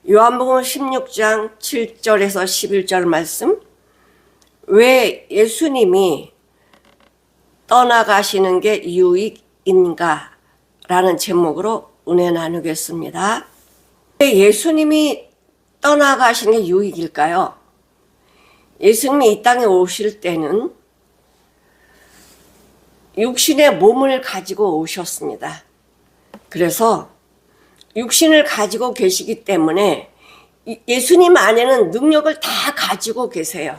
요한복음 16장 7절에서 11절 말씀, 왜 예수님이 떠나가시는 게 유익인가? 라는 제목으로 은혜 나누겠습니다. 왜 예수님이 떠나가시는 게 유익일까요? 예수님이 이 땅에 오실 때는 육신의 몸을 가지고 오셨습니다. 그래서 육신을 가지고 계시기 때문에 예수님 안에는 능력을 다 가지고 계세요.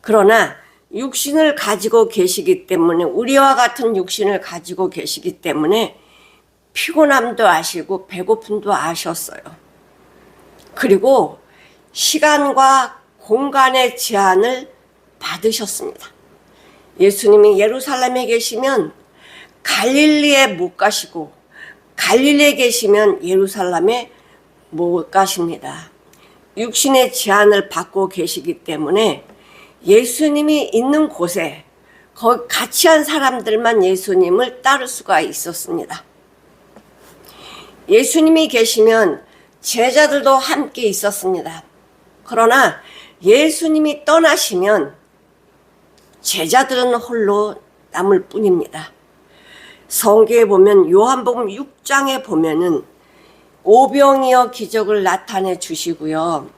그러나 육신을 가지고 계시기 때문에, 우리와 같은 육신을 가지고 계시기 때문에 피곤함도 아시고 배고픔도 아셨어요. 그리고 시간과 공간의 제한을 받으셨습니다. 예수님이 예루살렘에 계시면 갈릴리에 못 가시고, 갈릴리에 계시면 예루살렘에 못 가십니다. 육신의 제한을 받고 계시기 때문에 예수님이 있는 곳에 거기 같이 한 사람들만 예수님을 따를 수가 있었습니다. 예수님이 계시면 제자들도 함께 있었습니다. 그러나 예수님이 떠나시면 제자들은 홀로 남을 뿐입니다. 성경에 보면 요한복음 6장에 보면은 오병이어 기적을 나타내 주시고요.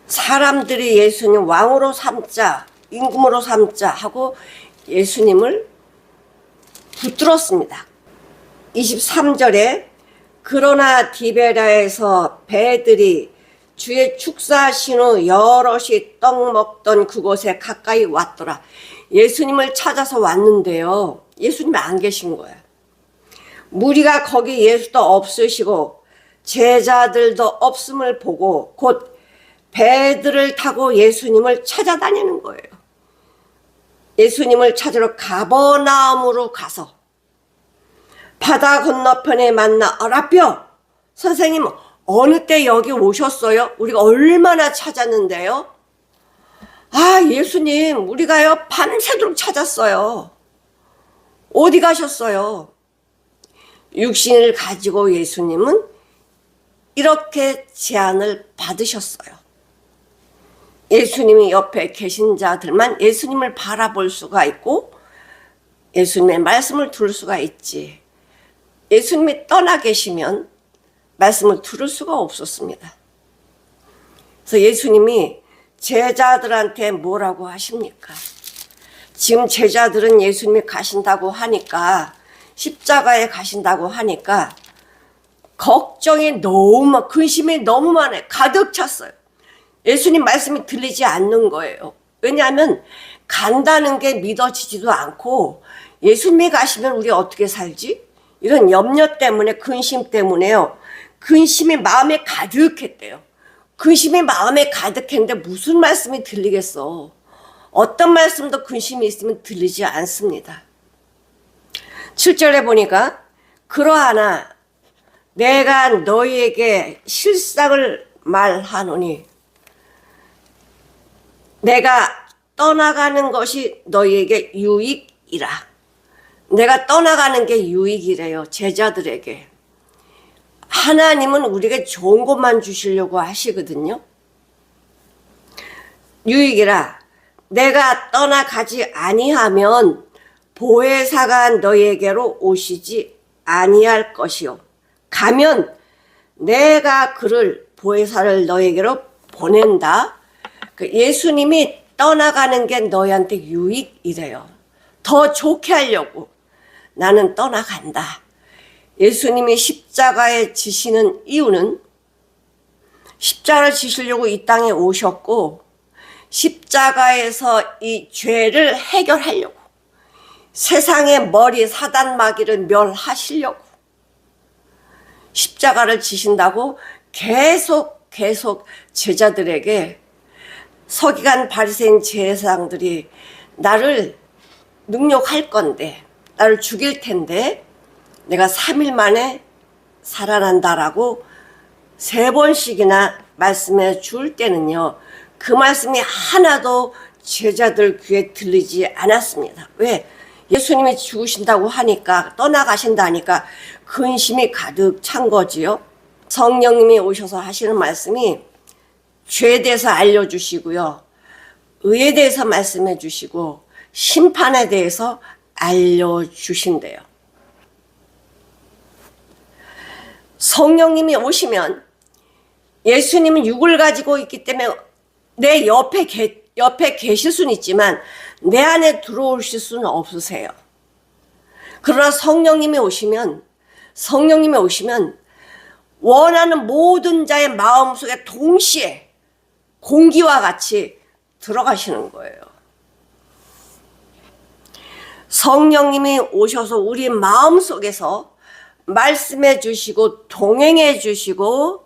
사람들이 예수님 왕으로 삼자, 임금으로 삼자 하고 예수님을 붙들었습니다. 23절에 그러나 디베라에서 배들이 주의 축사하신 후 여럿이 떡 먹던 그곳에 가까이 왔더라. 예수님을 찾아서 왔는데요, 예수님이 안 계신 거예요. 무리가 거기 예수도 없으시고 제자들도 없음을 보고 곧 배들을 타고 예수님을 찾아다니는 거예요. 예수님을 찾으러 가버나움으로 가서 바다 건너편에 만나, 라비어, 선생님 어느 때 여기 오셨어요? 우리가 얼마나 찾았는데요? 아, 예수님 우리가요 밤새도록 찾았어요. 어디 가셨어요? 육신을 가지고 예수님은 이렇게 제안을 받으셨어요. 예수님이 옆에 계신 자들만 예수님을 바라볼 수가 있고 예수님의 말씀을 들을 수가 있지, 예수님이 떠나 계시면 말씀을 들을 수가 없었습니다. 그래서 예수님이 제자들한테 뭐라고 하십니까? 지금 제자들은 예수님이 가신다고 하니까, 십자가에 가신다고 하니까 걱정이 너무, 근심이 너무 많아요. 가득 찼어요. 예수님 말씀이 들리지 않는 거예요. 왜냐하면 간다는 게 믿어지지도 않고, 예수님이 가시면 우리 어떻게 살지? 이런 염려 때문에, 근심 때문에요. 근심이 마음에 가득했대요. 근심이 마음에 가득했는데 무슨 말씀이 들리겠어? 어떤 말씀도 근심이 있으면 들리지 않습니다. 7절에 보니까 그러하나 내가 너희에게 실상을 말하노니, 내가 떠나가는 것이 너희에게 유익이라. 내가 떠나가는 게 유익이래요, 제자들에게. 하나님은 우리에게 좋은 것만 주시려고 하시거든요. 유익이라. 내가 떠나가지 아니하면 보혜사가 너희에게로 오시지 아니할 것이요, 가면 내가 그를, 보혜사를 너희에게로 보낸다. 예수님이 떠나가는 게 너희한테 유익이래요. 더 좋게 하려고 나는 떠나간다. 예수님이 십자가에 지시는 이유는 십자가를 지시려고 이 땅에 오셨고, 십자가에서 이 죄를 해결하려고, 세상의 머리 사단 마귀를 멸하시려고 십자가를 지신다고 계속 제자들에게, 서기관 바리새인 제사장들이 나를 능욕할 건데, 나를 죽일 텐데 내가 3일 만에 살아난다라고 3번씩이나 말씀해 줄 때는요, 그 말씀이 하나도 제자들 귀에 들리지 않았습니다. 왜? 예수님이 죽으신다고 하니까, 떠나가신다니까 근심이 가득 찬 거지요. 성령님이 오셔서 하시는 말씀이 죄에 대해서 알려주시고요. 의에 대해서 말씀해 주시고 심판에 대해서 알려주신대요. 성령님이 오시면 예수님은 육을 가지고 있기 때문에 내 옆에 계실 수는 있지만 내 안에 들어오실 수는 없으세요. 그러나 성령님이 오시면 원하는 모든 자의 마음속에 동시에 공기와 같이 들어가시는 거예요. 성령님이 오셔서 우리 마음속에서 말씀해 주시고 동행해 주시고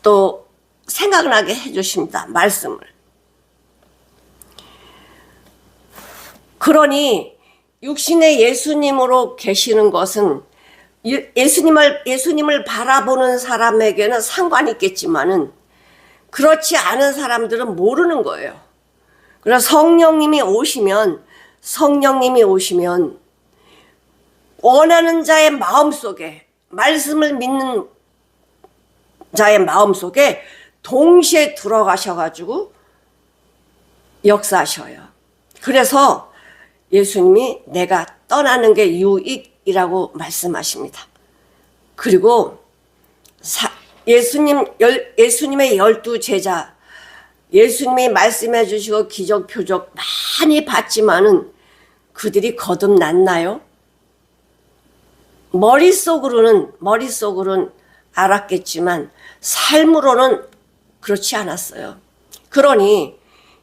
또 생각나게 해 주십니다. 말씀을. 그러니 육신의 예수님으로 계시는 것은 예수님을 바라보는 사람에게는 상관이 있겠지만은 그렇지 않은 사람들은 모르는 거예요. 그래서 성령님이 오시면 원하는 자의 마음속에, 말씀을 믿는 자의 마음속에 동시에 들어가셔가지고 역사하셔요. 그래서 예수님이 내가 떠나는 게 유익이라고 말씀하십니다. 그리고 예수님의 12제자, 예수님이 말씀해 주시고 기적 표적 많이 봤지만은 그들이 거듭났나요? 머릿속으로는 알았겠지만 삶으로는 그렇지 않았어요. 그러니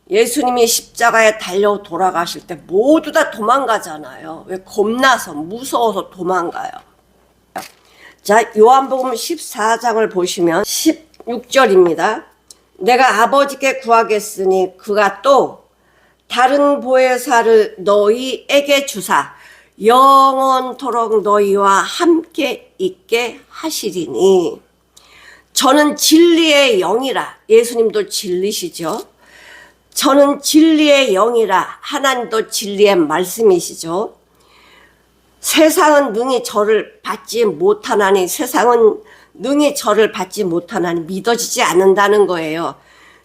예수님이 십자가에 달려 돌아가실 때 모두 다 도망가잖아요. 왜? 겁나서, 무서워서 도망가요. 자, 요한복음 14장을 보시면 16절입니다. 내가 아버지께 구하겠으니 그가 또 다른 보혜사를 너희에게 주사 영원토록 너희와 함께 있게 하시리니 저는 진리의 영이라. 예수님도 진리시죠. 저는 진리의 영이라. 하나님도 진리의 말씀이시죠. 세상은 능히 저를 받지 못하나니, 세상은 능히 저를 받지 못하나니 믿어지지 않는다는 거예요.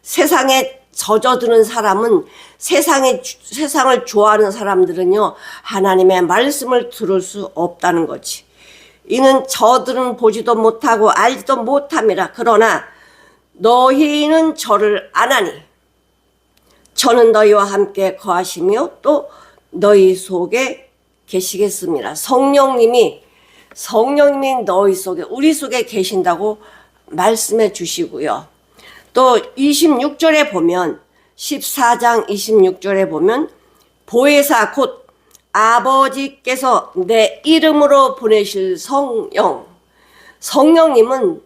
세상에 젖어드는 사람은, 세상을 좋아하는 사람들은요, 하나님의 말씀을 들을 수 없다는 거지. 이는 저들은 보지도 못하고 알지도 못함이라. 그러나 너희는 저를 아나니 저는 너희와 함께 거하시며 또 너희 속에 계시겠습니다. 성령님이 너희 속에, 우리 속에 계신다고 말씀해 주시고요. 또 26절에 보면, 14장 26절에 보면 보혜사 곧 아버지께서 내 이름으로 보내실 성령님은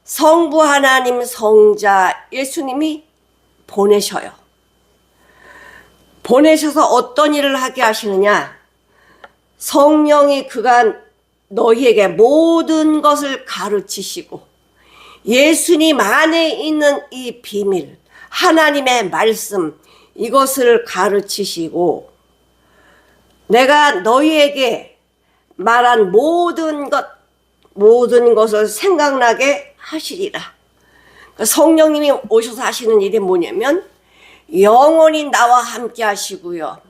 성부 하나님 성자 예수님이 보내셔요. 보내셔서 어떤 일을 하게 하시느냐? 성령이 그간 너희에게 모든 것을 가르치시고 예수님 안에 있는 이 비밀, 하나님의 말씀, 이것을 가르치시고 내가 너희에게 말한 모든 것을 생각나게 하시리라. 성령님이 오셔서 하시는 일이 뭐냐면 영원히 나와 함께 하시고요.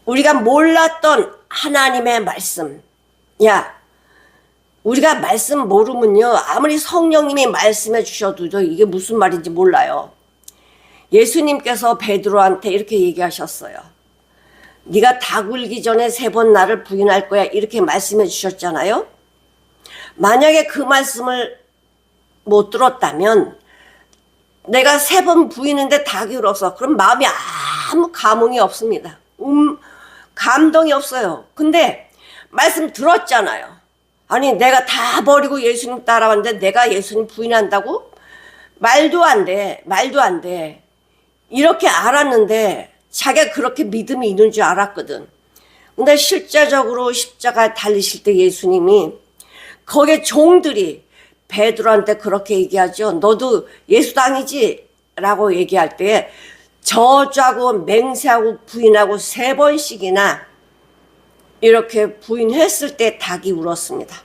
우리가 몰랐던 하나님의 말씀. 우리가 말씀 모르면요, 아무리 성령님이 말씀해 주셔도 이게 무슨 말인지 몰라요. 예수님께서 베드로한테 이렇게 얘기하셨어요. 네가 다 굴기 전에 3번 나를 부인할 거야, 이렇게 말씀해 주셨잖아요. 만약에 그 말씀을 못 들었다면 내가 3번 부이는데 닭이 울었어. 그럼 마음이 아무 감흥이 없습니다. 감동이 없어요. 근데 말씀 들었잖아요. 아니, 내가 다 버리고 예수님 따라왔는데 내가 예수님 부인한다고? 말도 안 돼. 이렇게 알았는데 자기가 그렇게 믿음이 있는 줄 알았거든. 근데 실제적으로 십자가에 달리실 때 예수님이 거기에 종들이 베드로한테 그렇게 얘기하죠. 너도 예수당이지? 라고 얘기할 때 저주하고 맹세하고 부인하고 3번씩이나 이렇게 부인했을 때 닭이 울었습니다.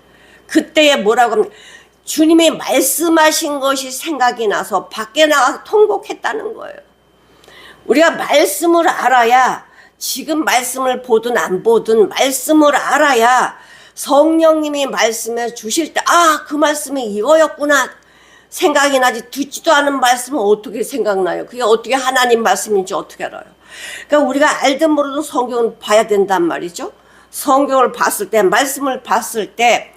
그때에 뭐라고 합니까? 주님이 말씀하신 것이 생각이 나서 밖에 나가서 통곡했다는 거예요. 우리가 말씀을 알아야, 지금 말씀을 보든 안 보든 말씀을 알아야 성령님이 말씀해 주실 때, 아, 그 말씀이 이거였구나 생각이 나지. 듣지도 않은 말씀은 어떻게 생각나요? 그게 어떻게 하나님 말씀인지 어떻게 알아요? 그러니까 우리가 알든 모르든 성경을 봐야 된단 말이죠. 성경을 봤을 때, 말씀을 봤을 때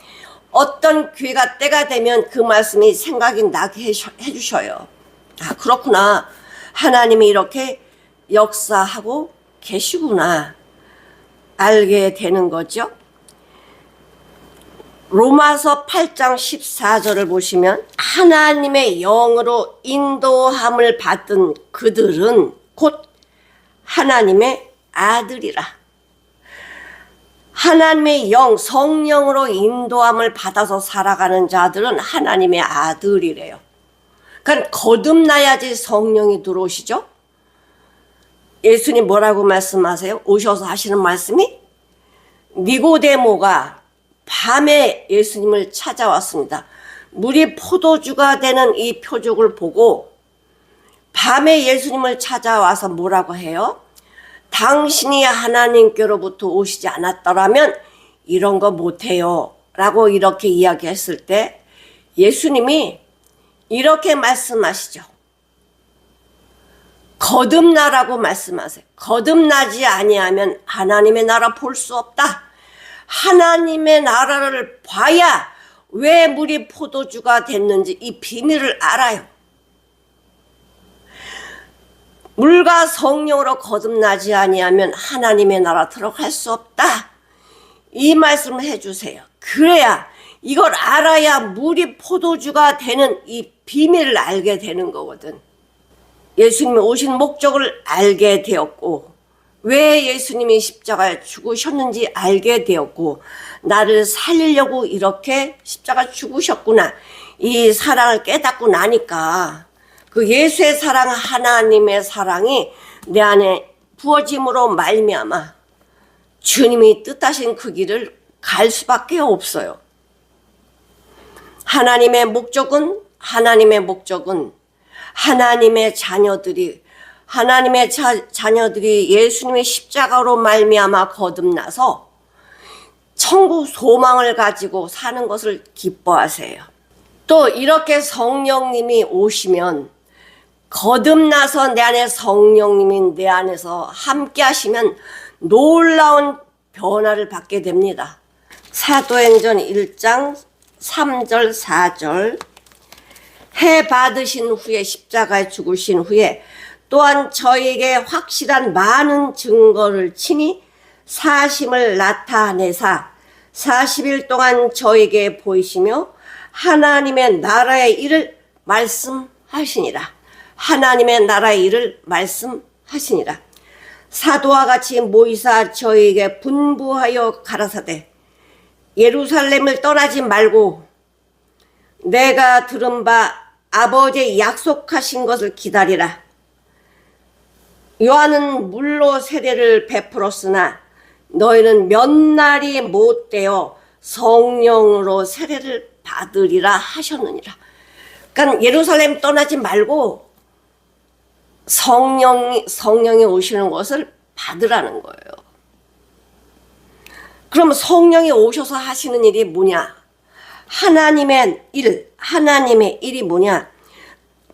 어떤 기회가 때가 되면 그 말씀이 생각이 나게 해주셔요. 아, 그렇구나. 하나님이 이렇게 역사하고 계시구나. 알게 되는 거죠. 로마서 8장 14절을 보시면 하나님의 영으로 인도함을 받은 그들은 곧 하나님의 아들이라. 하나님의 영, 성령으로 인도함을 받아서 살아가는 자들은 하나님의 아들이래요. 그러니까 거듭나야지 성령이 들어오시죠. 예수님 뭐라고 말씀하세요? 오셔서 하시는 말씀이, 니고데모가 밤에 예수님을 찾아왔습니다. 물이 포도주가 되는 이 표적을 보고 밤에 예수님을 찾아와서 뭐라고 해요? 당신이 하나님께로부터 오시지 않았더라면 이런 거 못해요 라고 이렇게 이야기했을 때 예수님이 이렇게 말씀하시죠. 거듭나라고 말씀하세요. 거듭나지 아니하면 하나님의 나라 볼 수 없다. 하나님의 나라를 봐야 왜 물이 포도주가 됐는지 이 비밀을 알아요. 물과 성령으로 거듭나지 아니하면 하나님의 나라 들어갈 수 없다. 이 말씀을 해주세요. 그래야, 이걸 알아야 물이 포도주가 되는 이 비밀을 알게 되는 거거든. 예수님이 오신 목적을 알게 되었고, 왜 예수님이 십자가에 죽으셨는지 알게 되었고, 나를 살리려고 이렇게 십자가 죽으셨구나. 이 사랑을 깨닫고 나니까 그 예수의 사랑, 하나님의 사랑이 내 안에 부어짐으로 말미암아 주님이 뜻하신 그 길을 갈 수밖에 없어요. 하나님의 목적은 하나님의 자녀들이 예수님의 십자가로 말미암아 거듭나서 천국 소망을 가지고 사는 것을 기뻐하세요. 또 이렇게 성령님이 오시면, 거듭나서 내 안에 성령님이 내 안에서 함께 하시면 놀라운 변화를 받게 됩니다. 사도행전 1장 3절 4절, 해 받으신 후에, 십자가에 죽으신 후에 또한 저에게 확실한 많은 증거를 치니 사심을 나타내사 40일 동안 저에게 보이시며 하나님의 나라의 일을 말씀하시니라. 하나님의 나라의 일을 말씀하시니라. 사도와 같이 모이사 저에게 분부하여 가라사대 예루살렘을 떠나지 말고 내가 들은 바 아버지의 약속하신 것을 기다리라. 요한은 물로 세례를 베풀었으나 너희는 몇 날이 못되어 성령으로 세례를 받으리라 하셨느니라. 그러니까 예루살렘 떠나지 말고 성령이 오시는 것을 받으라는 거예요. 그럼 성령이 오셔서 하시는 일이 뭐냐? 하나님의 일이 뭐냐?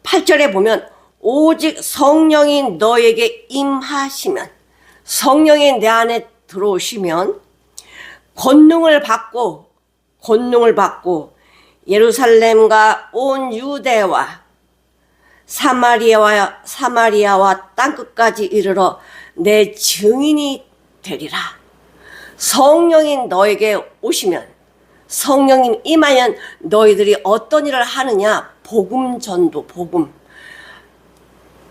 8절에 보면 오직 성령이 너에게 임하시면, 성령이 내 안에 들어오시면 권능을 받고 예루살렘과 온 유대와 사마리아와 땅끝까지 이르러 내 증인이 되리라. 성령이 너에게 오시면, 성령님 임하면 너희들이 어떤 일을 하느냐? 복음 전도, 복음.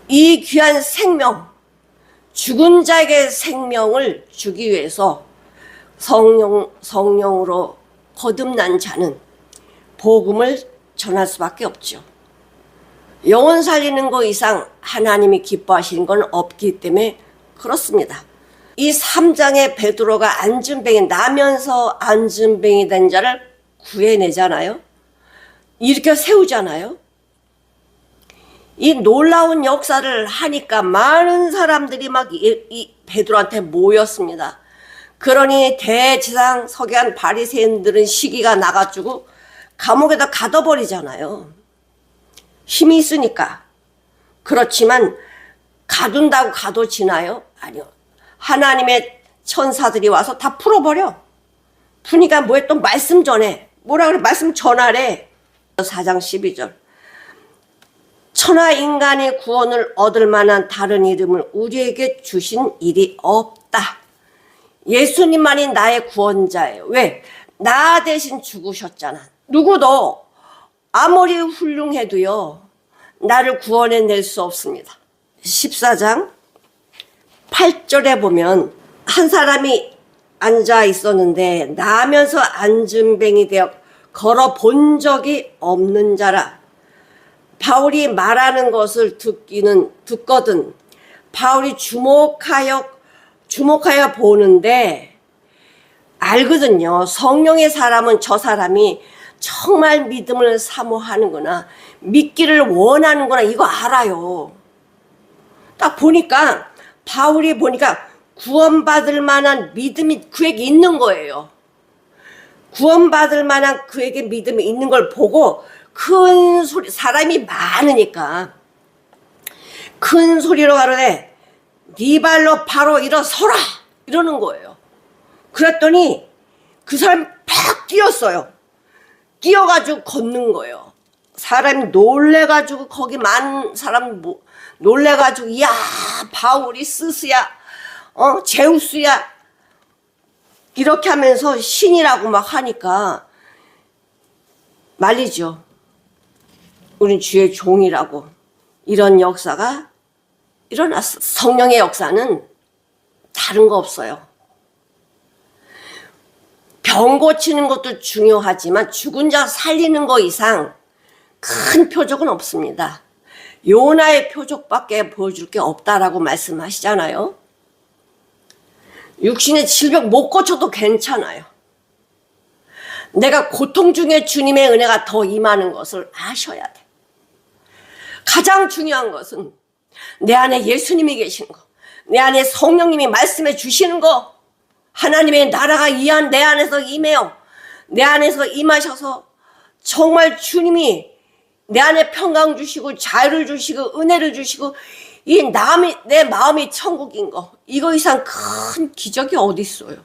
이 귀한 생명, 죽은 자에게 생명을 주기 위해서 성령으로 거듭난 자는 복음을 전할 수밖에 없죠. 영혼 살리는 것 이상 하나님이 기뻐하시는 건 없기 때문에 그렇습니다. 이 3장에 베드로가 나면서 안진뱅이 된 자를 구해내잖아요. 일으켜 세우잖아요. 이 놀라운 역사를 하니까 많은 사람들이 막 이 베드로한테 모였습니다. 그러니 대제사장 서기관 바리새인들은 시기가 나가지고 감옥에다 가둬버리잖아요. 힘이 있으니까. 그렇지만 가둔다고 가둬지나요? 아니요. 하나님의 천사들이 와서 다 풀어버려. 푸니까 뭐해? 또 말씀 전해. 뭐라 그래? 말씀 전하래. 4장 12절. 천하 인간의 구원을 얻을 만한 다른 이름을 우리에게 주신 일이 없다. 예수님만이 나의 구원자예요. 왜? 나 대신 죽으셨잖아. 누구도 아무리 훌륭해도요, 나를 구원해낼 수 없습니다. 14장 8절에 보면 한 사람이 앉아 있었는데 나면서 앉은뱅이 되어 걸어 본 적이 없는 자라. 바울이 말하는 것을 듣거든 바울이 주목하여 보는데 알거든요. 성령의 사람은 저 사람이 정말 믿음을 사모하는구나, 믿기를 원하는구나, 이거 알아요. 딱 보니까 바울이 보니까 구원받을 만한 믿음이 그에게 있는 거예요. 구원받을 만한 그에게 믿음이 있는 걸 보고 큰 소리, 사람이 많으니까 큰 소리로 가로되 네 발로 바로 일어서라 이러는 거예요. 그랬더니 그 사람이 팍 뛰었어요. 뛰어가지고 걷는 거예요. 사람이 놀래가지고, 거기 많은 사람 놀래가지고, 야 바울이 스스야, 제우스야, 이렇게 하면서 신이라고 막 하니까 말리죠. 우린 주의 종이라고. 이런 역사가 일어났어. 성령의 역사는 다른 거 없어요. 병 고치는 것도 중요하지만 죽은 자 살리는 거 이상 큰 표적은 없습니다. 요나의 표적밖에 보여줄 게 없다라고 말씀하시잖아요. 육신의 질병 못 고쳐도 괜찮아요. 내가 고통 중에 주님의 은혜가 더 임하는 것을 아셔야 돼. 가장 중요한 것은 내 안에 예수님이 계시는 거, 내 안에 성령님이 말씀해 주시는 거, 하나님의 나라가 내 안에서 임해요. 내 안에서 임하셔서 정말 주님이 내 안에 평강 주시고 자유를 주시고 은혜를 주시고 내 마음이 천국인 거, 이거 이상 큰 기적이 어디 있어요.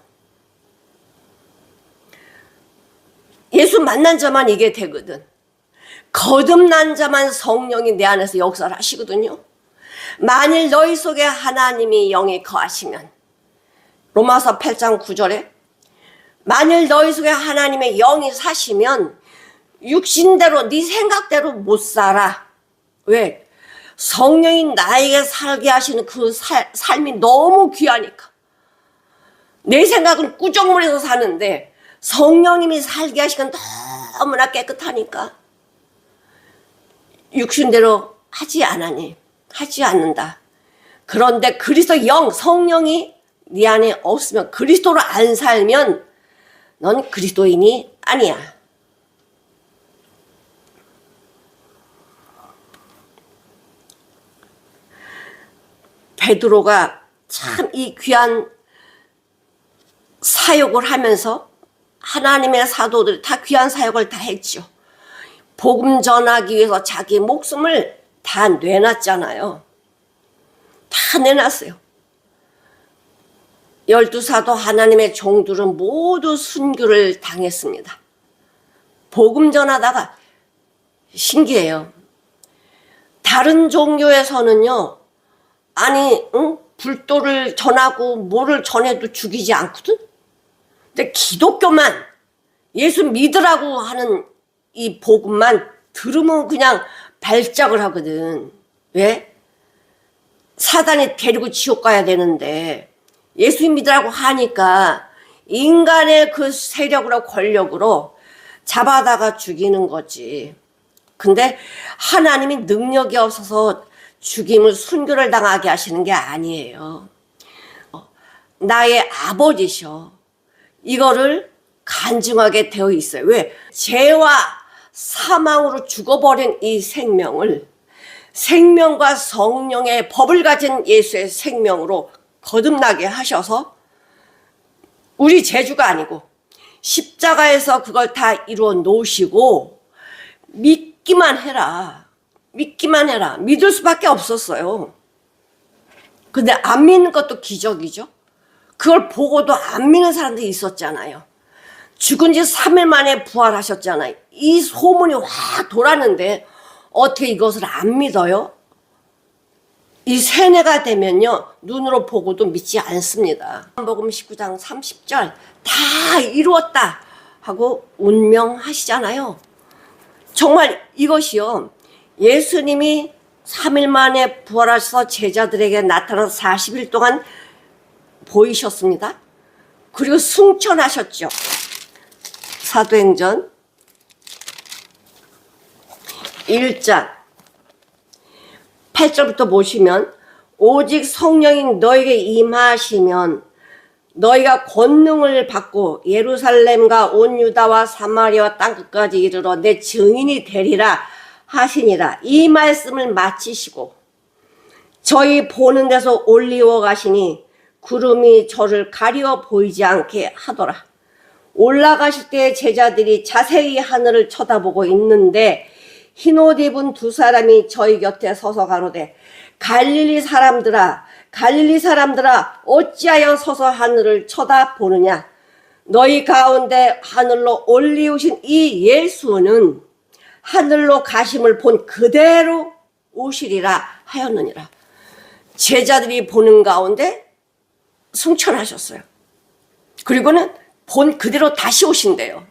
예수 만난 자만 이게 되거든. 거듭난 자만 성령이 내 안에서 역사를 하시거든요. 만일 너희 속에 하나님이 영이 거하시면, 로마서 8장 9절에 만일 너희 속에 하나님의 영이 사시면 육신대로 네 생각대로 못 살아. 왜? 성령이 나에게 살게 하시는 그 삶이 너무 귀하니까. 내 생각은 꾸정물에서 사는데 성령님이 살게 하시건 너무나 깨끗하니까 육신대로 하지 않는다. 그런데 그리스도 영, 성령이 네 안에 없으면, 그리스도로 안 살면 넌 그리스도인이 아니야. 베드로가 참 이 귀한 사역을 하면서, 하나님의 사도들이 다 귀한 사역을 다 했죠. 복음 전하기 위해서 자기 목숨을 다 내놨잖아요. 다 내놨어요. 12사도 하나님의 종들은 모두 순교를 당했습니다. 복음 전하다가 신기해요. 다른 종교에서는요, 불도를 전하고 뭐를 전해도 죽이지 않거든? 근데 기독교만, 예수 믿으라고 하는 이 복음만 들으면 그냥 발작을 하거든. 왜? 사단이 데리고 지옥 가야 되는데 예수 믿으라고 하니까 인간의 그 세력으로, 권력으로 잡아다가 죽이는 거지. 근데 하나님이 능력이 없어서 죽임을, 순교를 당하게 하시는 게 아니에요. 나의 아버지셔. 이거를 간증하게 되어 있어요. 왜? 죄와 사망으로 죽어버린 이 생명을 생명과 성령의 법을 가진 예수의 생명으로 거듭나게 하셔서 우리 재주가 아니고 십자가에서 그걸 다 이루어 놓으시고 믿기만 해라. 믿기만 해라. 믿을 수밖에 없었어요. 근데 안 믿는 것도 기적이죠. 그걸 보고도 안 믿는 사람들이 있었잖아요. 죽은 지 3일 만에 부활하셨잖아요. 이 소문이 확 돌았는데 어떻게 이것을 안 믿어요? 이 세뇌가 되면요, 눈으로 보고도 믿지 않습니다. 요한복음 19장 30절 다 이루었다 하고 운명하시잖아요. 정말 이것이요, 예수님이 3일 만에 부활하셔서 제자들에게 나타나서 40일 동안 보이셨습니다. 그리고 승천하셨죠. 사도행전 1장 8절부터 보시면 오직 성령이 너에게 임하시면 너희가 권능을 받고 예루살렘과 온 유다와 사마리아 땅끝까지 이르러 내 증인이 되리라 하시니라. 이 말씀을 마치시고 저희 보는 데서 올리워 가시니 구름이 저를 가리워 보이지 않게 하더라. 올라가실 때 제자들이 자세히 하늘을 쳐다보고 있는데 흰옷 입은 두 사람이 저희 곁에 서서 가로되 갈릴리 사람들아 어찌하여 서서 하늘을 쳐다보느냐. 너희 가운데 하늘로 올리우신 이 예수는 하늘로 가심을 본 그대로 오시리라 하였느니라. 제자들이 보는 가운데 승천하셨어요. 그리고는 본 그대로 다시 오신대요.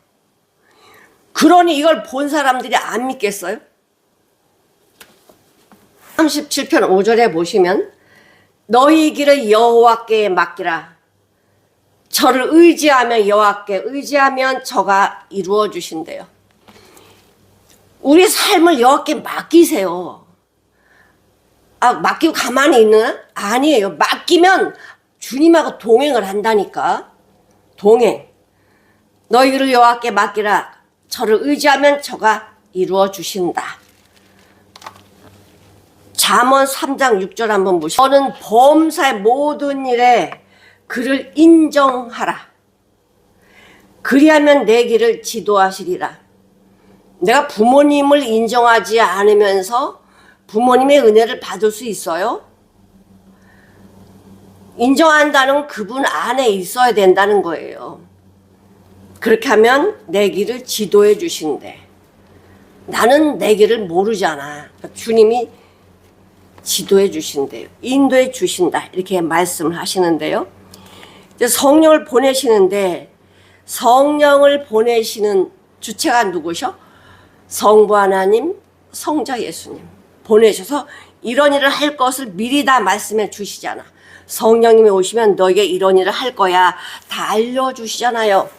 그러니 이걸 본 사람들이 안 믿겠어요? 37편 5절에 보시면 너희 길을 여호와께 맡기라. 저를 의지하면 여호와께 의지하면 저가 이루어 주신대요. 우리 삶을 여호와께 맡기세요. 맡기고 가만히 있는? 아니에요. 맡기면 주님하고 동행을 한다니까. 동행. 너희 길을 여호와께 맡기라. 저를 의지하면 저가 이루어 주신다. 잠언 3장 6절 한번 보시죠. 너는 범사의 모든 일에 그를 인정하라. 그리하면 내 길을 지도하시리라. 내가 부모님을 인정하지 않으면서 부모님의 은혜를 받을 수 있어요? 인정한다는 그분 안에 있어야 된다는 거예요. 그렇게 하면 내 길을 지도해 주신대. 나는 내 길을 모르잖아. 주님이 지도해 주신대요. 인도해 주신다. 이렇게 말씀을 하시는데요. 이제 성령을 보내시는데 성령을 보내시는 주체가 누구셔? 성부 하나님, 성자 예수님 보내셔서 이런 일을 할 것을 미리 다 말씀해 주시잖아. 성령님이 오시면 너에게 이런 일을 할 거야. 다 알려주시잖아요.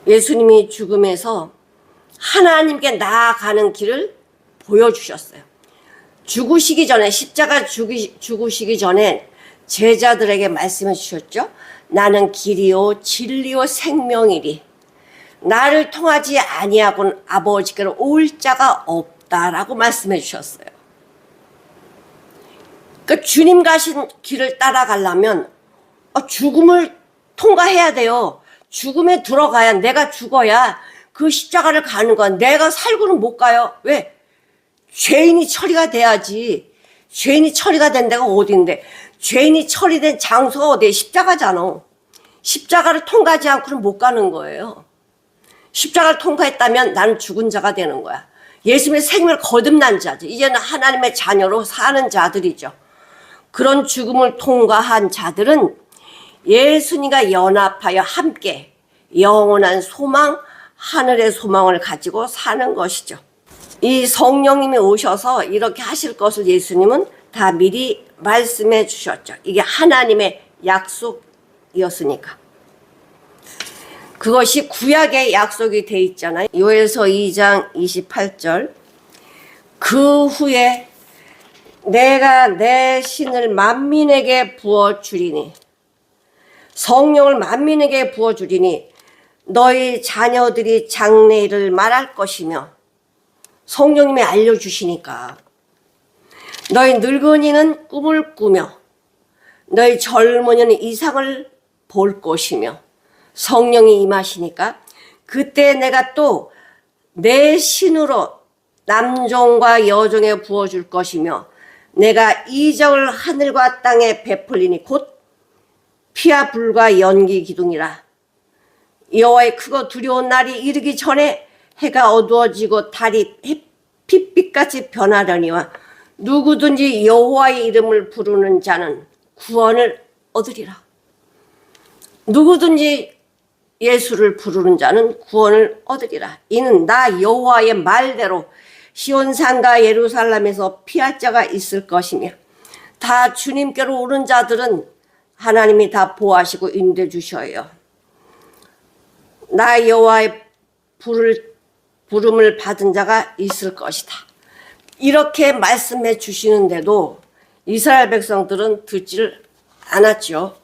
예수님이 죽음에서 하나님께 나아가는 길을 보여주셨어요. 죽으시기 전에, 십자가 죽으시기 전에 제자들에게 말씀해 주셨죠. 나는 길이요 진리요 생명이리. 나를 통하지 아니하고는 아버지께로 올 자가 없다라고 말씀해 주셨어요. 그러니까 주님 가신 길을 따라가려면 죽음을 통과해야 돼요. 죽음에 들어가야, 내가 죽어야 그 십자가를 가는 거야. 내가 살고는 못 가요. 왜? 죄인이 처리가 돼야지. 죄인이 처리가 된 데가 어딘데? 죄인이 처리된 장소가 어디에? 십자가잖아. 십자가를 통과하지 않고는 못 가는 거예요. 십자가를 통과했다면 나는 죽은 자가 되는 거야. 예수님의 생명을 거듭난 자지. 이제는 하나님의 자녀로 사는 자들이죠. 그런 죽음을 통과한 자들은 예수님과 연합하여 함께 영원한 소망, 하늘의 소망을 가지고 사는 것이죠. 이 성령님이 오셔서 이렇게 하실 것을 예수님은 다 미리 말씀해 주셨죠. 이게 하나님의 약속이었으니까. 그것이 구약의 약속이 돼 있잖아요. 요엘서 2장 28절. 그 후에 내가 내 신을 만민에게 부어 주리니 성령을 만민에게 부어주리니 너희 자녀들이 장래일을 말할 것이며, 성령님이 알려주시니까. 너희 늙은이는 꿈을 꾸며 너희 젊은이는 이상을 볼 것이며, 성령이 임하시니까 그때 내가 또 내 신으로 남종과 여종에 부어줄 것이며, 내가 이적을 하늘과 땅에 베풀리니 곧 피와 불과 연기 기둥이라. 여호와의 크고 두려운 날이 이르기 전에 해가 어두워지고 달이 햇빛같이 변하려니와 누구든지 여호와의 이름을 부르는 자는 구원을 얻으리라. 누구든지 예수를 부르는 자는 구원을 얻으리라. 이는 나 여호와의 말대로 시온산과 예루살렘에서 피할 자가 있을 것이며, 다 주님께로 오른 자들은 하나님이 다 보호하시고 인도해 주셔요. 나 여호와의 부름을 받은 자가 있을 것이다. 이렇게 말씀해 주시는데도 이스라엘 백성들은 듣지를 않았죠.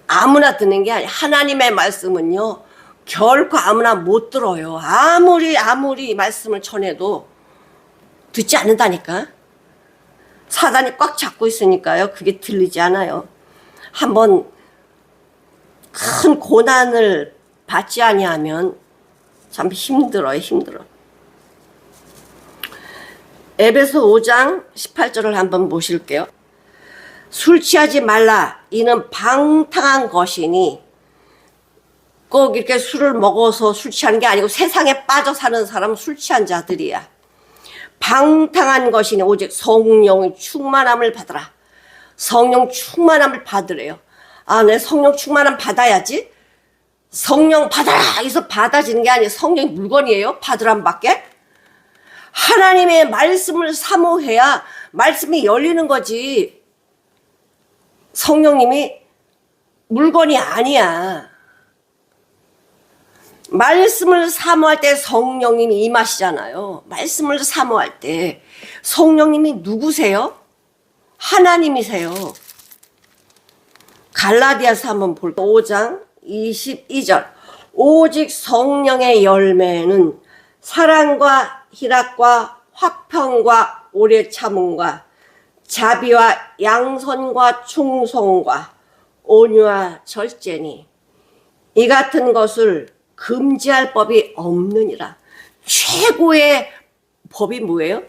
아무나 듣는 게 아니라 하나님의 말씀은요, 결코 아무나 못 들어요. 아무리 말씀을 전해도 듣지 않는다니까. 사단이 꽉 잡고 있으니까요, 그게 들리지 않아요. 한번 큰 고난을 받지 아니하면 참 힘들어요. 에베소 5장 18절을 한번 보실게요. 술 취하지 말라. 이는 방탕한 것이니, 꼭 이렇게 술을 먹어서 술 취하는 게 아니고 세상에 빠져 사는 사람은 술 취한 자들이야. 방탕한 것이니 오직 성령의 충만함을 받으라. 성령 충만함을 받으래요. 아, 내 성령 충만함 받아야지. 성령 받아라. 여기서 받아지는 게 아니에요. 성령이 물건이에요. 받으란 밖에. 하나님의 말씀을 사모해야 말씀이 열리는 거지. 성령님이 물건이 아니야. 말씀을 사모할 때 성령님이 임하시잖아요. 말씀을 사모할 때 성령님이 누구세요? 하나님이세요. 갈라디아서 한번 볼게요. 5장 22절. 오직 성령의 열매는 사랑과 희락과 화평과 오래 참음과 자비와 양선과 충성과 온유와 절제니, 이 같은 것을 금지할 법이 없느니라. 최고의 법이 뭐예요?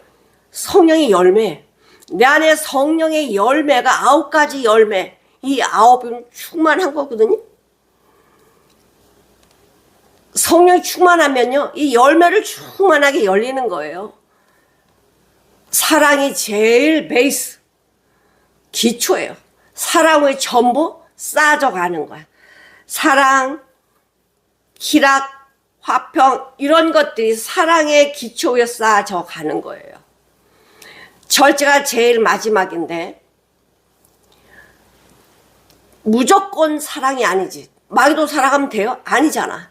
성령의 열매. 내 안에 성령의 열매가 9가지 열매, 이 9은 충만한 거거든요. 성령이 충만하면요, 이 열매를 충만하게 열리는 거예요. 사랑이 제일 베이스, 기초예요. 사랑 후에 전부 쌓아져가는 거야. 사랑, 희락, 화평, 이런 것들이 사랑의 기초 위에 쌓아져 가는 거예요. 절제가 제일 마지막인데, 무조건 사랑이 아니지. 마귀도 사랑하면 돼요? 아니잖아.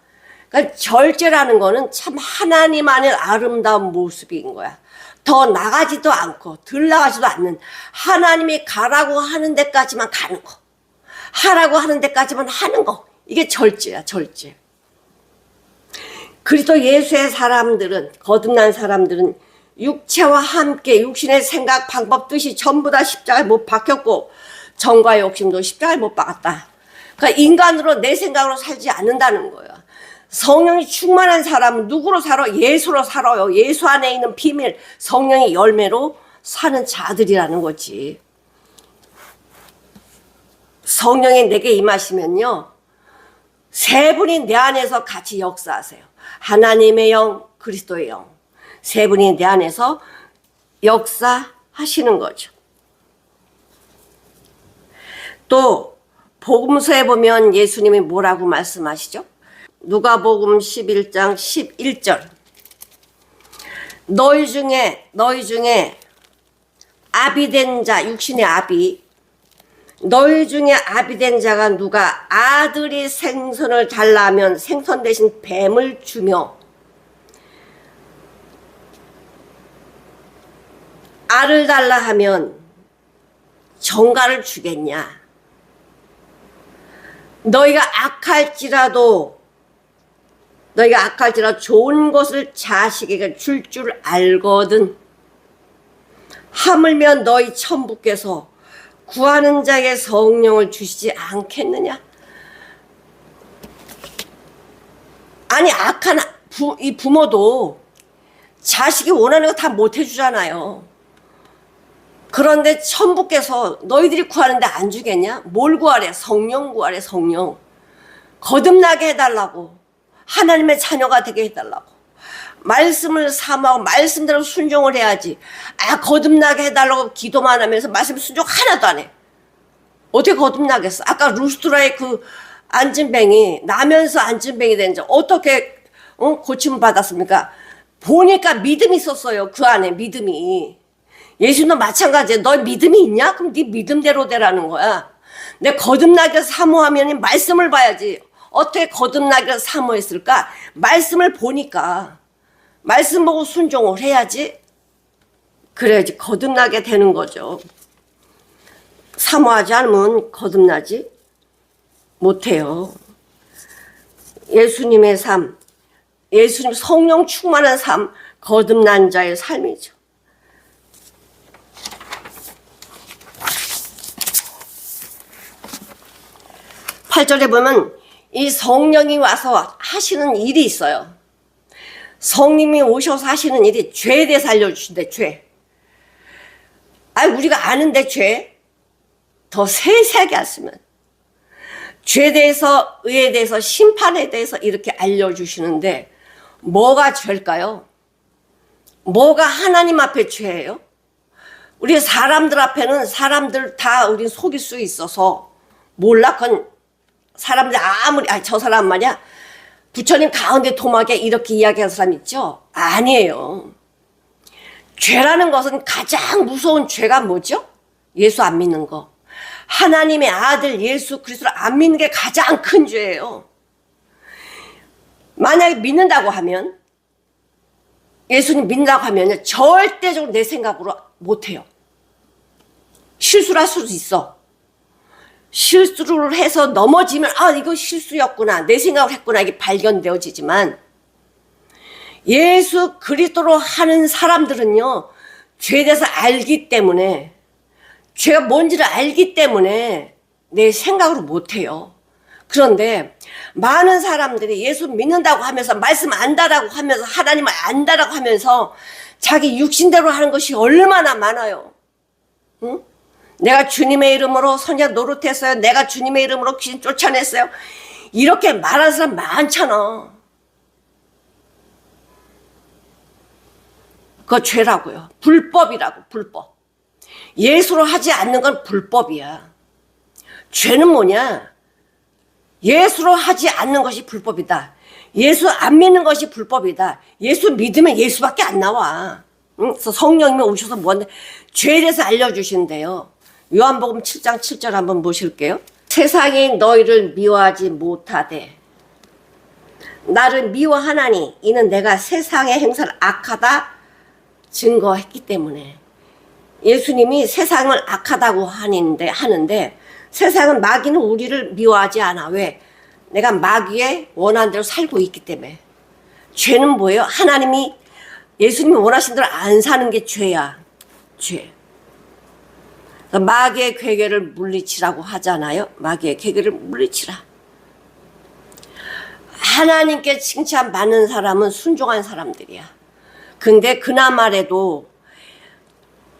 그러니까 절제라는 거는 참 하나님 안의 아름다운 모습인 거야. 더 나가지도 않고 덜 나가지도 않는, 하나님이 가라고 하는 데까지만 가는 거, 하라고 하는 데까지만 하는 거, 이게 절제야. 절제. 그리스도 예수의 사람들은, 거듭난 사람들은 육체와 함께 육신의 생각, 방법, 뜻이 전부 다 십자가에 못 박혔고 정과 욕심도 십자가에 못 박았다. 그러니까 인간으로 내 생각으로 살지 않는다는 거예요. 성령이 충만한 사람은 누구로 살아? 예수로 살아요. 예수 안에 있는 비밀, 성령의 열매로 사는 자들이라는 거지. 성령이 내게 임하시면요, 세 분이 내 안에서 같이 역사하세요. 하나님의 영, 그리스도의 영. 세 분이 내 안에서 역사하시는 거죠. 또 복음서에 보면 예수님이 뭐라고 말씀하시죠? 누가복음 11장 11절. 너희 중에 아비된 자, 육신의 아비, 너희 중에 아비된 자가 누가 아들이 생선을 달라 하면 생선 대신 뱀을 주며, 알을 달라 하면 정갈을 주겠냐? 너희가 악할지라도 좋은 것을 자식에게 줄 줄 알거든. 하물며 너희 천부께서 구하는 자에게 성령을 주시지 않겠느냐? 아니, 악한 이 부모도 자식이 원하는 거 다 못 해주잖아요. 그런데 천부께서 너희들이 구하는데 안 주겠냐? 뭘 구하래? 성령 구하래, 성령. 거듭나게 해달라고. 하나님의 자녀가 되게 해달라고. 말씀을 사모하고 말씀대로 순종을 해야지. 거듭나게 해달라고 기도만 하면서 말씀 순종 하나도 안 해. 어떻게 거듭나겠어? 아까 루스트라의 그 안진뱅이, 나면서 안진뱅이 된 자 어떻게 고침을 받았습니까? 보니까 믿음이 있었어요. 그 안에 믿음이. 예수도 마찬가지야. 너 믿음이 있냐? 그럼 네 믿음대로 되라는 거야. 내 거듭나기를 사모하면 말씀을 봐야지. 어떻게 거듭나기를 사모했을까? 말씀을 보니까. 말씀 보고 순종을 해야지. 그래야지 거듭나게 되는 거죠. 사모하지 않으면 거듭나지 못해요. 예수님의 삶, 예수님 성령 충만한 삶, 거듭난 자의 삶이죠. 팔 절에 보면 이 성령이 와서 하시는 일이 있어요. 성령이 오셔서 하시는 일이 죄에 대해서 알려주신대. 죄. 우리가 아는데 죄. 더 세세하게 했으면 죄에 대해서, 의에 대해서, 심판에 대해서 이렇게 알려주시는데 뭐가 죄일까요? 뭐가 하나님 앞에 죄예요? 우리 사람들 앞에는 사람들 다 우린 속일 수 있어서 몰라. 그건 사람들 아무리 저 사람 말이야 부처님 가운데 도막에 이렇게 이야기하는 사람 있죠? 아니에요. 죄라는 것은 가장 무서운 죄가 뭐죠? 예수 안 믿는 거. 하나님의 아들 예수 그리스도를 안 믿는 게 가장 큰 죄예요. 만약에 믿는다고 하면, 예수님 믿는다고 하면 절대적으로 내 생각으로 못해요. 실수를 할 수도 있어. 실수를 해서 넘어지면 이거 실수였구나, 내 생각을 했구나, 이게 발견되어지지만 예수 그리스도로 하는 사람들은요, 죄에 대해서 알기 때문에, 죄가 뭔지를 알기 때문에 내 생각으로 못해요. 그런데 많은 사람들이 예수 믿는다고 하면서, 말씀 안다라고 하면서, 하나님을 안다라고 하면서 자기 육신대로 하는 것이 얼마나 많아요. 응? 내가 주님의 이름으로 선자 노릇했어요. 내가 주님의 이름으로 귀신 쫓아냈어요. 이렇게 말하는 사람 많잖아. 그거 죄라고요. 불법이라고, 불법. 예수로 하지 않는 건 불법이야. 죄는 뭐냐? 예수로 하지 않는 것이 불법이다. 예수 안 믿는 것이 불법이다. 예수 믿으면 예수밖에 안 나와. 응? 그래서 성령님이 오셔서 뭔데? 죄에 대해서 알려주신대요. 요한복음 7장 7절 한번 보실게요. 세상이 너희를 미워하지 못하되 나를 미워하나니 이는 내가 세상의 행사를 악하다 증거했기 때문에. 예수님이 세상을 악하다고 하는데 세상은, 마귀는 우리를 미워하지 않아. 왜? 내가 마귀의 원하는 대로 살고 있기 때문에. 죄는 뭐예요? 하나님이, 예수님이 원하신 대로 안 사는 게 죄야. 죄. 마귀의 괴계를 물리치라고 하잖아요. 마귀의 괴계를 물리치라. 하나님께 칭찬받는 사람은 순종한 사람들이야. 근데 그나마라도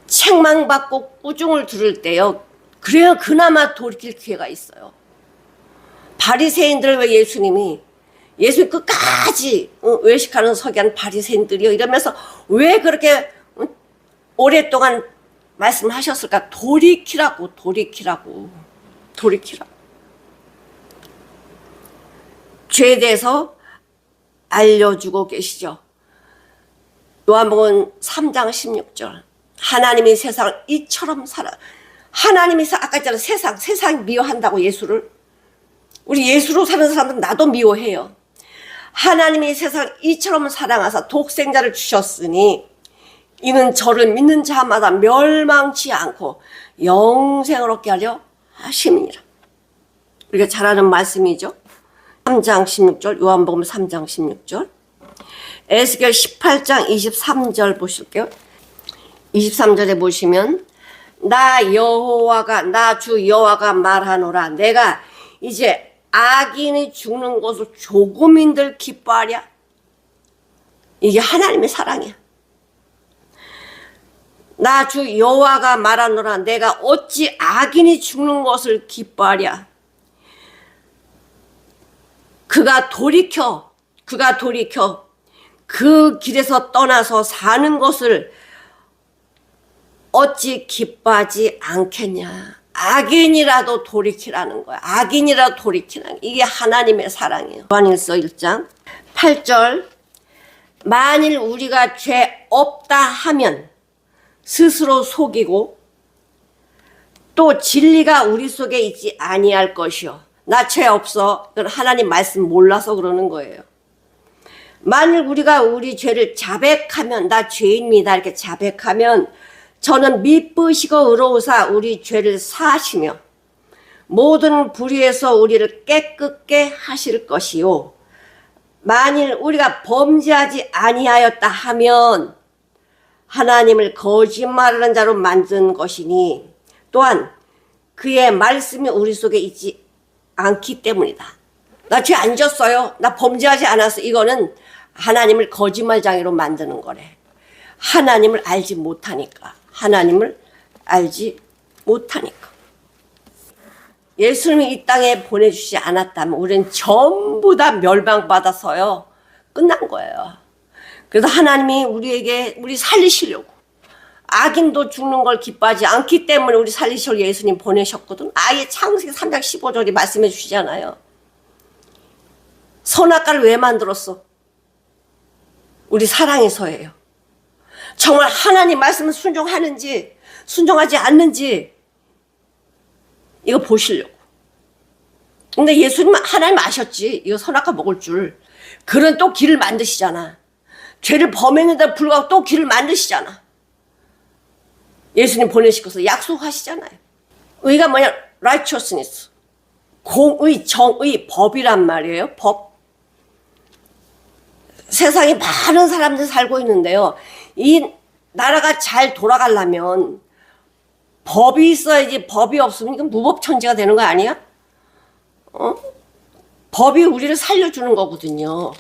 책망받고 꾸중을 들을 때요, 그래야 그나마 돌이킬 기회가 있어요. 바리새인들, 왜 예수님이 끝까지 외식하는 서기관 바리새인들이요 이러면서 왜 그렇게 오랫동안 말씀하셨을까? 돌이키라고. 죄에 대해서 알려주고 계시죠. 요한복음 3장 16절. 하나님이 세상을 이처럼 하나님이 아까 했잖아요. 세상 미워한다고 예수를. 우리 예수로 사는 사람들은 나도 미워해요. 하나님이 세상을 이처럼 사랑하사 독생자를 주셨으니 이는 저를 믿는 자마다 멸망치 않고 영생을 얻게 하려 하심이니라. 우리가 잘 아는 말씀이죠. 3장 16절, 요한복음 3장 16절, 에스겔 18장 23절 보실게요. 23절에 보시면 나 주 여호와가 말하노라. 내가 이제 악인이 죽는 것을 조금인들 기뻐하랴. 이게 하나님의 사랑이야. 나 주 여호와가 말하노라. 내가 어찌 악인이 죽는 것을 기뻐하랴. 그가 돌이켜 그 길에서 떠나서 사는 것을 어찌 기뻐하지 않겠냐. 악인이라도 돌이키라는 거야. 악인이라도 돌이키라는 거야. 이게 하나님의 사랑이에요. 요한일서 1장 8절, 만일 우리가 죄 없다 하면 스스로 속이고 또 진리가 우리 속에 있지 아니할 것이요. 나 죄 없어. 그건 하나님 말씀 몰라서 그러는 거예요. 만일 우리가 우리 죄를 자백하면, 나 죄인입니다 이렇게 자백하면 저는 미쁘시고 의로우사 우리 죄를 사하시며 모든 불의에서 우리를 깨끗게 하실 것이요. 만일 우리가 범죄하지 아니하였다 하면 하나님을 거짓말하는 자로 만든 것이니 또한 그의 말씀이 우리 속에 있지 않기 때문이다. 나 죄 안 졌어요. 나 범죄하지 않았어. 이거는 하나님을 거짓말장애로 만드는 거래. 하나님을 알지 못하니까. 하나님을 알지 못하니까. 예수님이 이 땅에 보내주시지 않았다면 우리는 전부 다 멸망받아서요. 끝난 거예요. 그래서 하나님이 우리 살리시려고. 악인도 죽는 걸 기뻐하지 않기 때문에 우리 살리시려고 예수님 보내셨거든. 아예 창세기 3장 15절이 말씀해 주시잖아요. 선악과를 왜 만들었어? 우리 사랑해서예요. 정말 하나님 말씀을 순종하는지 순종하지 않는지 이거 보시려고. 근데 예수님은 하나님 아셨지. 이거 선악과 먹을 줄. 그런 또 길을 만드시잖아. 죄를 범했는데 불구하고 또 길을 만드시잖아. 예수님 보내시고서 약속하시잖아요. 의가 뭐냐? righteousness. 공의, 정의, 법이란 말이에요. 법. 세상에 많은 사람들이 살고 있는데요. 이 나라가 잘 돌아가려면 법이 있어야지. 법이 없으면 이건 무법천지가 되는 거 아니야? 법이 우리를 살려주는 거거든요.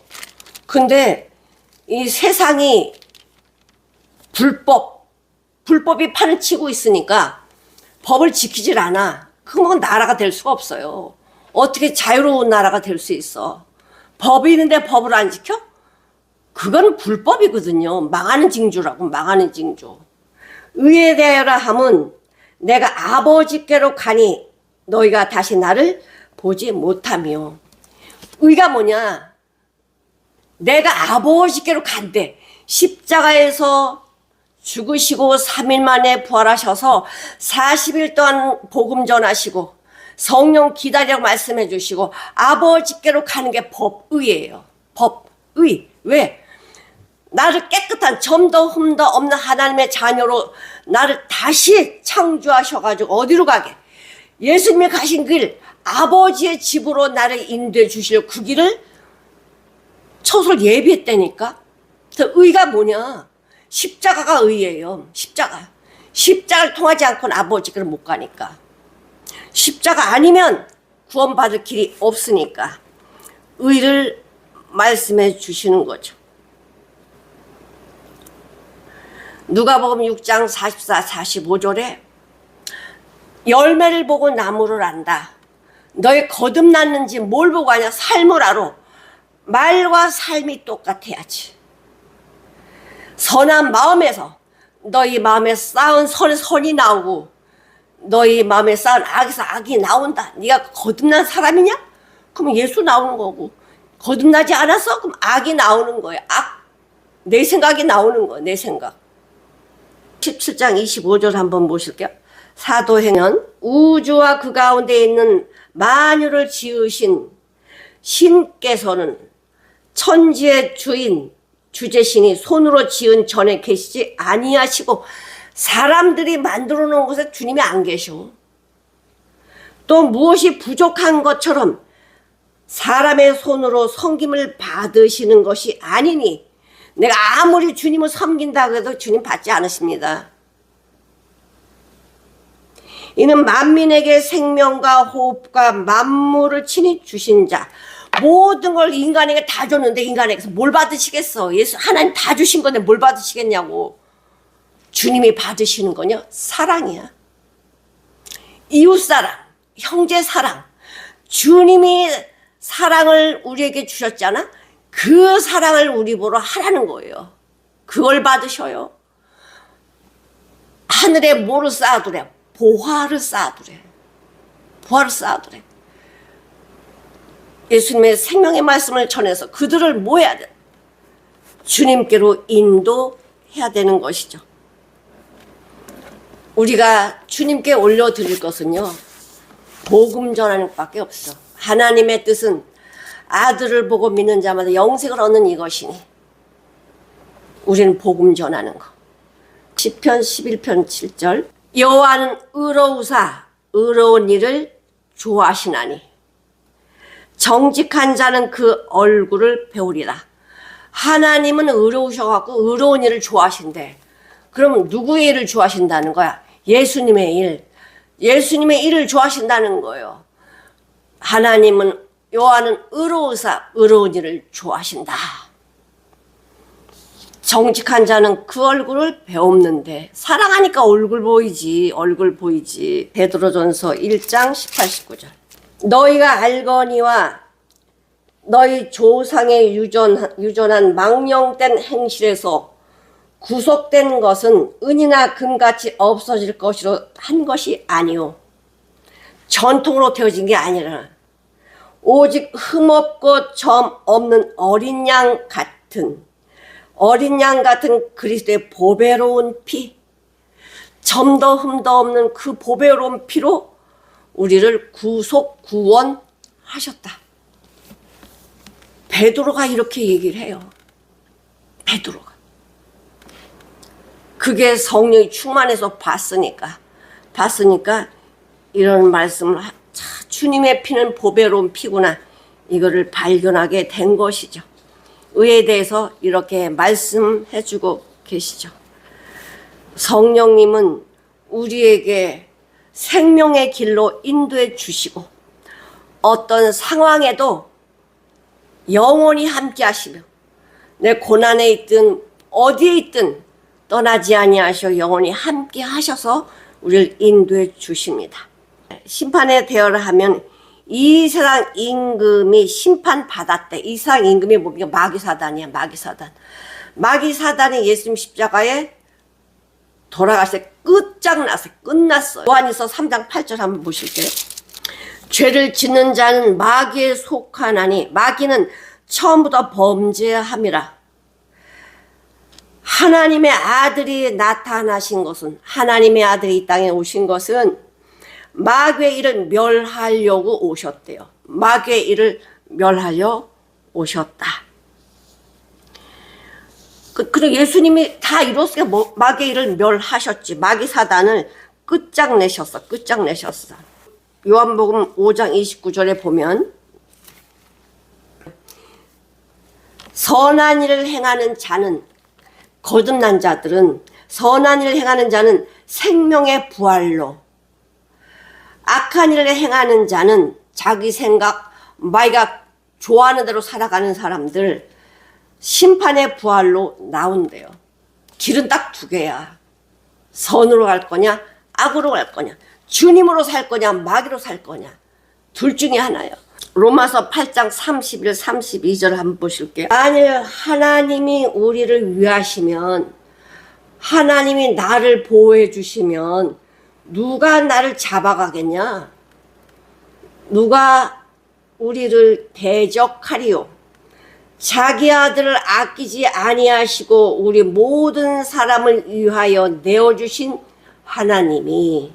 근데 이 세상이 불법이 판을 치고 있으니까 법을 지키질 않아. 그건 나라가 될 수가 없어요. 어떻게 자유로운 나라가 될 수 있어? 법이 있는데 법을 안 지켜? 그거는 불법이거든요. 망하는 징조라고. 망하는 징조. 의에 대하여라 함은 내가 아버지께로 가니 너희가 다시 나를 보지 못하며. 의가 뭐냐? 내가 아버지께로 간대. 십자가에서 죽으시고 3일 만에 부활하셔서 40일 동안 복음 전하시고 성령 기다리라고 말씀해 주시고 아버지께로 가는 게 법의예요. 법의. 왜? 나를 깨끗한 점도 흠도 없는 하나님의 자녀로 나를 다시 창조하셔가지고 어디로 가게? 예수님이 가신 길, 아버지의 집으로 나를 인도해 주시려고 그 길을 처소를 예비했다니까. 그 의가 뭐냐? 십자가가 의예요. 십자가를 통하지 않고는 아버지께로 못 가니까. 십자가 아니면 구원받을 길이 없으니까 의를 말씀해 주시는 거죠. 누가복음 6장 44, 45절에 열매를 보고 나무를 안다. 너희 거듭났는지 뭘 보고 하냐? 삶을 알아. 말과 삶이 똑같아야지. 선한 마음에서 너희 마음에 쌓은 선이 나오고 너희 마음에 쌓은 악에서 악이 나온다. 네가 거듭난 사람이냐? 그럼 예수 나오는 거고. 거듭나지 않았어? 그럼 악이 나오는 거예요. 내 생각이 나오는 거예요. 내 생각. 17장 25절 한번 보실게요. 사도행전 우주와 그 가운데 있는 만유를 지으신 신께서는 천지의 주인 주제신이 손으로 지은 전에 계시지 아니하시고 사람들이 만들어 놓은 곳에 주님이 안 계셔. 또 무엇이 부족한 것처럼 사람의 손으로 섬김을 받으시는 것이 아니니, 내가 아무리 주님을 섬긴다고 해도 주님 받지 않으십니다. 이는 만민에게 생명과 호흡과 만물을 친히 주신 자, 모든 걸 인간에게 다 줬는데 인간에게서 뭘 받으시겠어? 예수 하나님 다 주신 건데 뭘 받으시겠냐고. 주님이 받으시는 거냐? 사랑이야. 이웃사랑, 형제사랑. 주님이 사랑을 우리에게 주셨잖아. 그 사랑을 우리 보러 하라는 거예요. 그걸 받으셔요. 하늘에 뭐를 쌓아두래? 보화를 쌓아두래. 보화를 쌓아두래. 예수님의 생명의 말씀을 전해서 그들을 뭐 해야 돼? 주님께로 인도해야 되는 것이죠. 우리가 주님께 올려드릴 것은요, 복음 전하는 것밖에 없어. 하나님의 뜻은 아들을 보고 믿는 자마다 영생을 얻는 이것이니 우리는 복음 전하는 거. 시편 11편 7절, 여호와는 의로우사 의로운 일을 좋아하시나니 정직한 자는 그 얼굴을 배우리라. 하나님은 의로우셔갖고 의로운 일을 좋아하신대. 그럼 누구의 일을 좋아하신다는 거야? 예수님의 일. 예수님의 일을 좋아하신다는 거예요. 하나님은, 여호와는 의로우사 의로운 일을 좋아하신다. 정직한 자는 그 얼굴을 배옵는데, 사랑하니까 얼굴 보이지. 얼굴 보이지. 베드로전서 1장 18, 19절. 너희가 알거니와 너희 조상의 유전한 망령된 행실에서 구속된 것은 은이나 금같이 없어질 것으로 한 것이 아니오. 전통으로 되어진 게 아니라 오직 흠없고 점 없는 어린 양 같은 그리스도의 보배로운 피, 점도 흠도 없는 그 보배로운 피로 우리를 구원하셨다. 베드로가 이렇게 얘기를 해요. 베드로가. 그게 성령이 충만해서 봤으니까 이런 말씀을, 주님의 피는 보배로운 피구나, 이거를 발견하게 된 것이죠. 의에 대해서 이렇게 말씀해 주고 계시죠. 성령님은 우리에게 생명의 길로 인도해 주시고 어떤 상황에도 영원히 함께 하시며 내 고난에 있든 어디에 있든 떠나지 아니하시어 영원히 함께 하셔서 우리를 인도해 주십니다. 심판에 대여를 하면 이 세상 임금이 심판받았대. 이 세상 임금이 뭡니까? 마귀사단이야. 마귀사단이 예수님 십자가에 돌아갔을 때 끝났어요. 요한일서 3장 8절 한번 보실게요. 죄를 짓는 자는 마귀에 속하나니 마귀는 처음부터 범죄함이라. 하나님의 아들이 나타나신 것은, 하나님의 아들이 이 땅에 오신 것은 마귀의 일을 멸하려고 오셨대요. 마귀의 일을 멸하려 오셨다. 그리고 예수님이 다 이뤘으니까 마귀의 일을 멸하셨지. 마귀 사단을 끝장내셨어. 요한복음 5장 29절에 보면 선한 일을 행하는 자는, 거듭난 자들은, 선한 일을 행하는 자는 생명의 부활로, 악한 일을 행하는 자는 자기 생각, 마귀가 좋아하는 대로 살아가는 사람들 심판의 부활로 나온대요. 길은 딱 두 개야. 선으로 갈 거냐, 악으로 갈 거냐, 주님으로 살 거냐, 마귀로 살 거냐, 둘 중에 하나예요. 로마서 8장 31, 32절 한번 보실게요. 만일 하나님이 우리를 위하시면, 하나님이 나를 보호해 주시면 누가 나를 잡아가겠냐? 누가 우리를 대적하리요? 자기 아들을 아끼지 아니하시고 우리 모든 사람을 위하여 내어주신 하나님이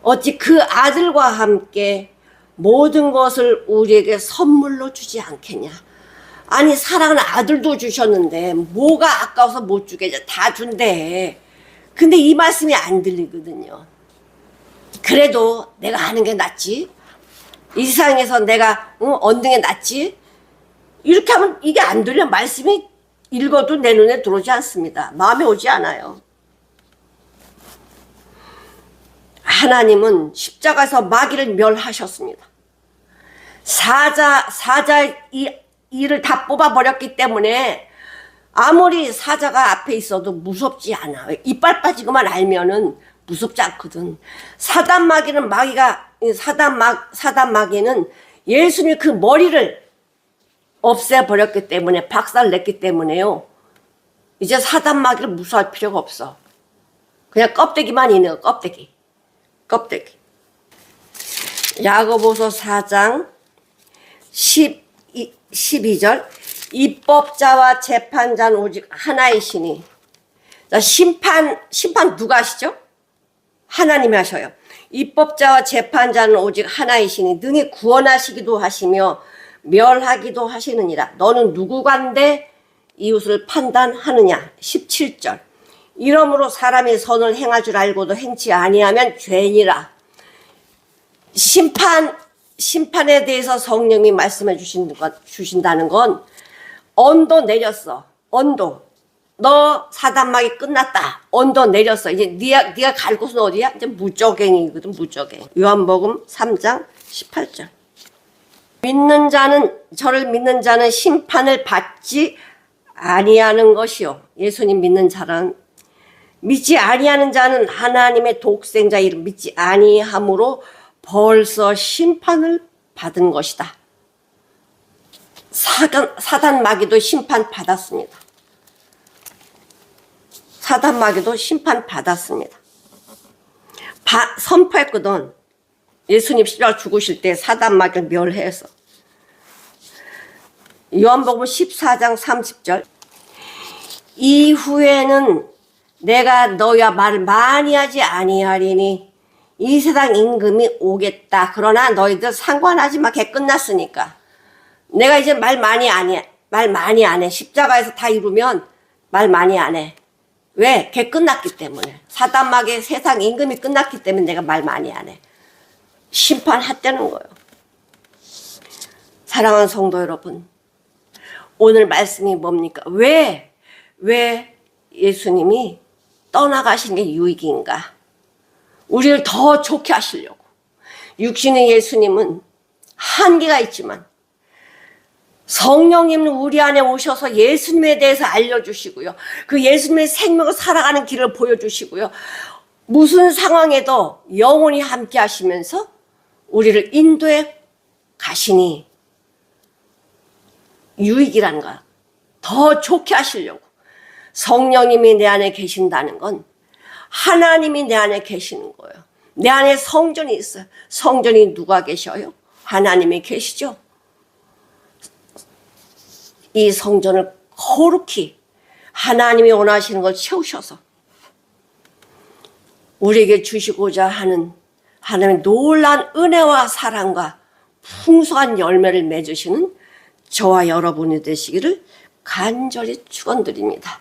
어찌 그 아들과 함께 모든 것을 우리에게 선물로 주지 않겠냐? 아니, 사랑하는 아들도 주셨는데 뭐가 아까워서 못 주겠냐? 다 준대. 근데 이 말씀이 안 들리거든요. 그래도 내가 하는 게 낫지. 이 세상에서 내가 얻는 게 낫지. 이렇게 하면 이게 안 들려. 말씀이 읽어도 내 눈에 들어오지 않습니다. 마음에 오지 않아요. 하나님은 십자가에서 마귀를 멸하셨습니다. 사자 이를 다 뽑아버렸기 때문에 아무리 사자가 앞에 있어도 무섭지 않아. 이빨 빠지고만 알면은 무섭지 않거든. 사단 마귀는 예수님이 그 머리를 없애버렸기 때문에, 박살냈기 때문에요. 이제 사단 마귀를 무서워할 필요가 없어. 그냥 껍데기만 있는 거, 껍데기. 야고보서 4장 12절. 입법자와 재판자는 오직 하나이시니. 자, 심판 누가 하시죠? 하나님이 하셔요. 입법자와 재판자는 오직 하나이시니 능히 구원하시기도 하시며 멸하기도 하시느니라. 너는 누구간데 이웃을 판단하느냐. 17절. 이러므로 사람이 선을 행할 줄 알고도 행치 아니하면 죄니라. 심판에 대해서 성령이 말씀해 주신다는 건 언도 내렸어. 언도. 너 사단막이 끝났다. 언도 내렸어. 이제 네가 갈 곳은 어디야? 이제 무적행이거든. 무적행. 요한복음 3장 18절. 저를 믿는 자는 심판을 받지 아니하는 것이요. 예수님 믿는 자는 믿지 아니하는 자는 하나님의 독생자 이름 믿지 아니함으로 벌써 심판을 받은 것이다. 사단 마귀도 심판 받았습니다. 사단 마귀도 심판 받았습니다. 선포했거든. 예수님 십자가 죽으실 때 사단 마귀를 멸해서. 요한복음 14장 30절. 이후에는 내가 너희와 말을 많이 하지 아니하리니 이 세상 임금이 오겠다. 그러나 너희들 상관하지 마. 걔 끝났으니까. 내가 이제 말 많이 안 해. 십자가에서 다 이루면 말 많이 안 해. 왜? 걔 끝났기 때문에. 사단마귀의 세상 임금이 끝났기 때문에 내가 말 많이 안 해. 심판했다는 거예요. 사랑하는 성도 여러분, 오늘 말씀이 뭡니까? 왜 예수님이 떠나가신 게 유익인가? 우리를 더 좋게 하시려고. 육신의 예수님은 한계가 있지만 성령님은 우리 안에 오셔서 예수님에 대해서 알려주시고요. 그 예수님의 생명을 살아가는 길을 보여주시고요. 무슨 상황에도 영원히 함께 하시면서 우리를 인도해 가시니 유익이라는 거야. 더 좋게 하시려고. 성령님이 내 안에 계신다는 건 하나님이 내 안에 계시는 거예요. 내 안에 성전이 있어요. 성전이 누가 계셔요? 하나님이 계시죠. 이 성전을 거룩히 하나님이 원하시는 걸 채우셔서 우리에게 주시고자 하는 하나님의 놀라운 은혜와 사랑과 풍성한 열매를 맺으시는 저와 여러분이 되시기를 간절히 축원드립니다.